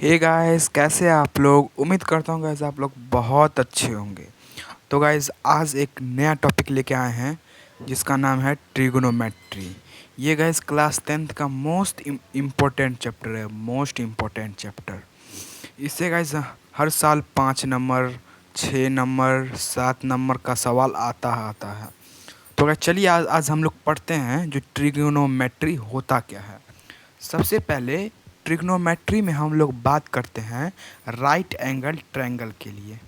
Hey guys, कैसे हैं आप लोग। उम्मीद करता हूँ गाइस आप लोग बहुत अच्छे होंगे। तो गाइस आज एक नया टॉपिक लेके आए हैं जिसका नाम है ट्रिगोनोमेट्री। ये गाइस क्लास 10th का मोस्ट इम्पोर्टेंट चैप्टर है, मोस्ट इम्पोर्टेंट चैप्टर। इससे गाइस हर साल 5 नंबर, 6 नंबर, 7 नंबर का सवाल आता है। तो गाइस चलिए आज आज हम लोग पढ़ते हैं जो ट्रिगोनोमेट्री होता क्या है। सबसे पहले ट्रिग्नोमेट्री में हम लोग बात करते हैं राइट एंगल ट्रायंगल के लिए।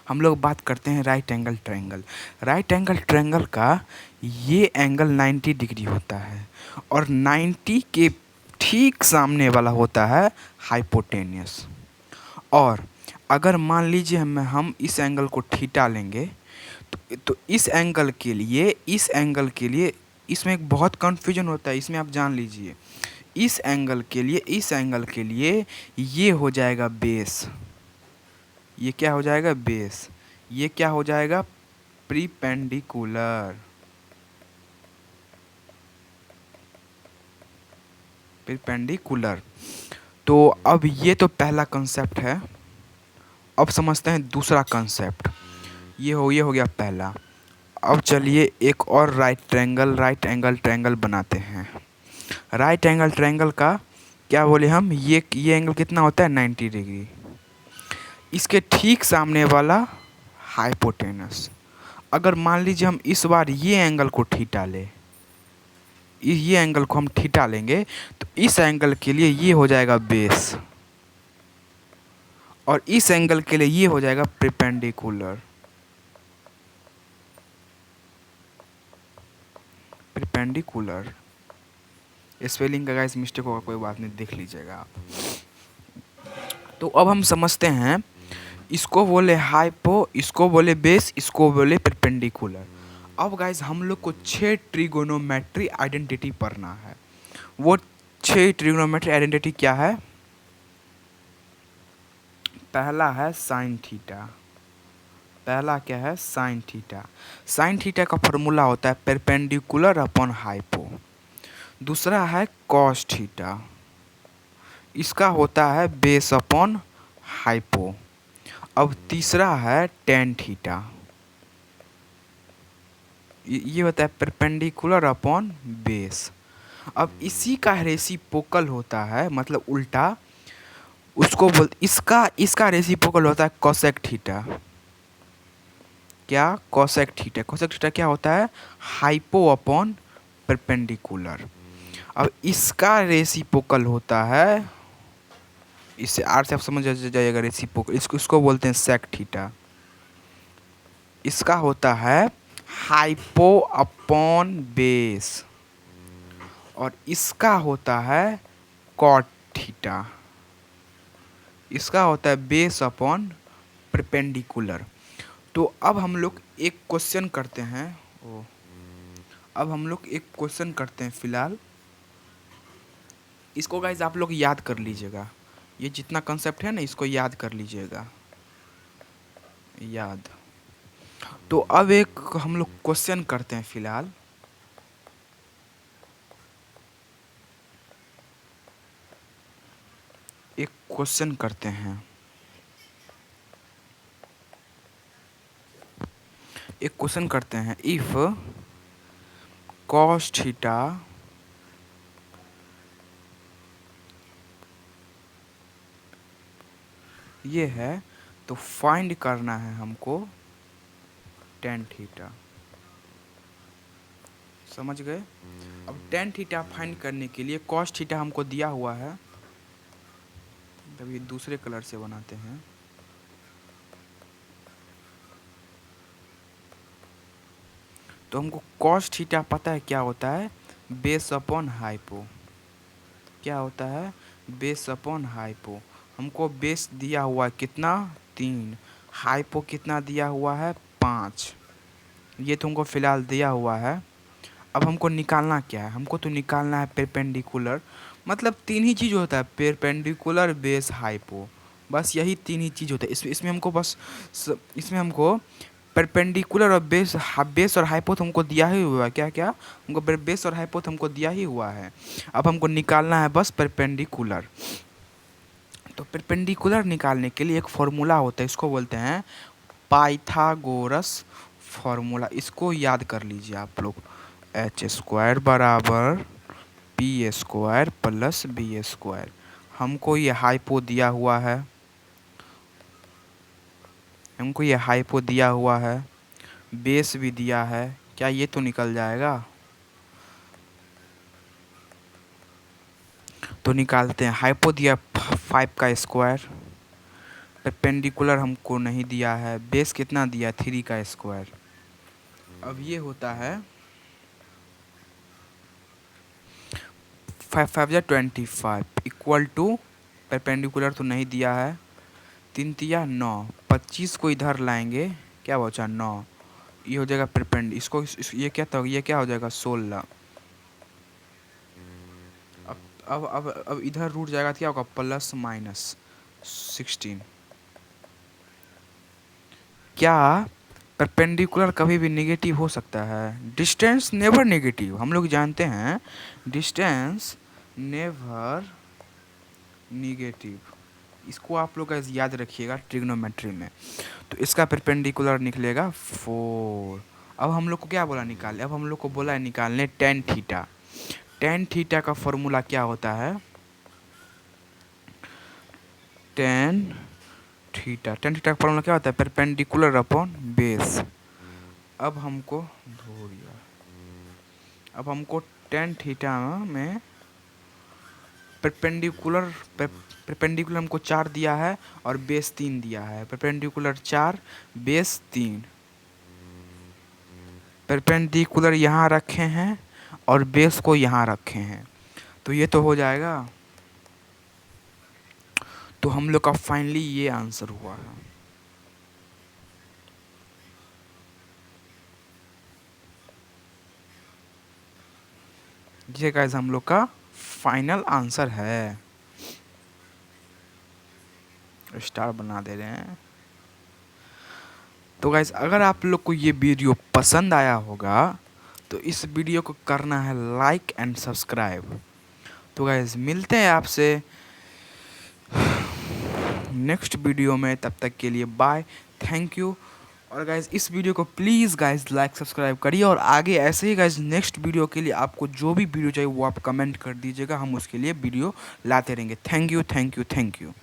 हम लोग बात करते हैं right angle triangle. Right angle triangle का ये एंगल 90 डिग्री होता है और 90 के ठीक सामने वाला होता है हाइपोटेनियस। और अगर मान लीजिए हम इस एंगल को थीटा लेंगे तो इस एंगल के लिए इसमें एक बहुत कन्फ्यूजन होता है। इसमें आप जान लीजिए, इस एंगल के लिए ये हो जाएगा बेस। ये क्या हो जाएगा? बेस। ये क्या हो जाएगा? प्रीपेंडिकुलर। प्रीपेंडिकुलर। तो अब ये तो पहला कंसेप्ट है। अब समझते हैं दूसरा कंसेप्ट। ये हो गया पहला। अब चलिए एक और राइट एंगल ट्रायंगल बनाते हैं। राइट एंगल ट्रायंगल का क्या बोले हम, ये एंगल कितना होता है? 90 डिग्री। इसके ठीक सामने वाला हाइपोटेनस। अगर मान लीजिए हम इस बार ये एंगल को थीटा ले, ये एंगल को हम थीटा लेंगे तो इस एंगल के लिए ये हो जाएगा बेस और इस एंगल के लिए ये हो जाएगा प्रीपेंडिकुलर। प्रीपेंडिकुलर स्पेलिंग का गाइस मिस्टेक होगा, कोई बात नहीं, देख लीजिएगा आप। तो अब हम समझते हैं, इसको बोले हाइपो, इसको बोले बेस, इसको बोले परपेंडिकुलर। अब गाइस हम लोग को 6 ट्रिगोनोमेट्री आइडेंटिटी पढ़ना है। वो 6 ट्रिगोनोमेट्री आइडेंटिटी क्या है? पहला है साइन थीटा। पहला क्या है? Sine theta. साइन थीटा का फॉर्मूला होता है परपेंडिकुलर अपॉन हाइपो। दूसरा है कॉस थीटा, इसका होता है बेस अपॉन हाइपो। अब तीसरा है टेन थीटा, ये होता है परपेंडिकुलर अपॉन बेस। अब इसी का रेसिप्रोकल होता है, मतलब उल्टा, उसको बोल इसका रेसिप्रोकल होता है कोसेक थीटा। क्या? Cosec theta. कोसेक थीटा क्या होता है? Hypo upon perpendicular. अब इसका रेसिप्रोकल होता है, इससे आर से आप समझ जाइएगा रेसिप्रोकल, इसको बोलते हैं सेक थीटा। इसका होता है हाइपो अपॉन बेस और इसका होता है कॉट थीटा। इसका होता है बेस अपॉन परपेंडिकुलर। तो अब हम लोग एक क्वेश्चन करते हैं। अब हम लोग एक क्वेश्चन करते हैं फिलहाल। इसको गाइस आप लोग याद कर लीजिएगा, ये जितना कंसेप्ट है ना इसको याद कर लीजिएगा, याद। तो अब एक हम लोग क्वेश्चन करते हैं फिलहाल। एक क्वेश्चन करते हैं। एक क्वेश्चन करते हैं, इफ कॉस थीटा ये है तो फाइंड करना है हमको टेन थीटा। समझ गए? अब टेन थीटा फाइंड करने के लिए कॉस थीटा हमको दिया हुआ है, तब ये दूसरे कलर से बनाते हैं। तो हमको कॉस थीटा पता है क्या होता है? Base upon hypo. क्या होता है? Base upon hypo. हमको बेस दिया हुआ है कितना? 3। हाइपो कितना दिया हुआ है? 5। ये तुमको फिलहाल दिया हुआ है। अब हमको निकालना क्या है? हमको तो निकालना है परपेंडिकुलर। मतलब 3 ही चीज़ होता है, परपेंडिकुलर, बेस, हाइपो। बस यही 3 ही चीज़ होता है। इसमें हमको बस इसमें हमको परपेंडिकुलर और बेस और हाइपो तो हमको दिया ही हुआ है। क्या क्या? हमको बेस और हाइपो तो हमको दिया ही हुआ है। अब हमको निकालना है बस परपेंडिकुलर। तो परपेंडिकुलर निकालने के लिए एक फॉर्मूला होता है, इसको बोलते हैं पाइथागोरस फॉर्मूला। इसको याद कर लीजिए आप लोग, एच स्क्वायर बराबर P square plus B square. हमको ये हाइपो दिया हुआ है, हमको ये हाइपो दिया हुआ है, बेस भी दिया है। क्या ये तो निकल जाएगा? तो निकालते हैं। हाइपो दिया 5 का स्क्वायर, परपेंडिकुलर हमको नहीं दिया है, बेस कितना दिया 3 का स्क्वायर। अब ये होता है 5 5 या 25 इक्वल टू, परपेंडिकुलर तो नहीं दिया है, 3 तिया 9, 25 को इधर लाएंगे, क्या बचा 9, ये हो जाएगा परपेंड, ये क्या था, ये क्या हो जाएगा 16। अब इधर रूट जाएगा, क्या होगा प्लस माइनस 16। क्या परपेंडिकुलर कभी भी नेगेटिव हो सकता है? डिस्टेंस नेवर नेगेटिव, हम लोग जानते हैं डिस्टेंस नेवर नेगेटिव। इसको आप लोग याद रखिएगा ट्रिग्नोमेट्री में। तो इसका परपेंडिकुलर निकलेगा 4। अब हम लोग को क्या बोला निकालने? अब हम लोग को बोला है निकालने टेन थीटा। टेन थीटा का फॉर्मूला क्या होता है? टेन थीटा का फॉर्मूला क्या होता है? Perpendicular upon base. अब हमको अब हमको टेन थीटा में परपेंडिकुलर परपेंडिकुलर हमको 4 दिया है और बेस 3 दिया है। परपेंडिकुलर 4 बेस 3, परपेंडिकुलर यहाँ रखे हैं और बेस को यहाँ रखे हैं, तो ये तो हो जाएगा। तो हम लोग का फाइनली ये आंसर हुआ है। ये गाइस हम लोग का फाइनल आंसर है। स्टार बना दे रहे हैं। तो गाइस अगर आप लोग को ये वीडियो पसंद आया होगा तो इस वीडियो को करना है लाइक एंड सब्सक्राइब। तो गाइस मिलते हैं आपसे नेक्स्ट वीडियो में, तब तक के लिए बाय, थैंक यू। और गाइज इस वीडियो को प्लीज़ गाइज लाइक सब्सक्राइब करिए, और आगे ऐसे ही गाइज नेक्स्ट वीडियो के लिए आपको जो भी वीडियो चाहिए वो आप कमेंट कर दीजिएगा, हम उसके लिए वीडियो लाते रहेंगे। Thank you thank you thank you.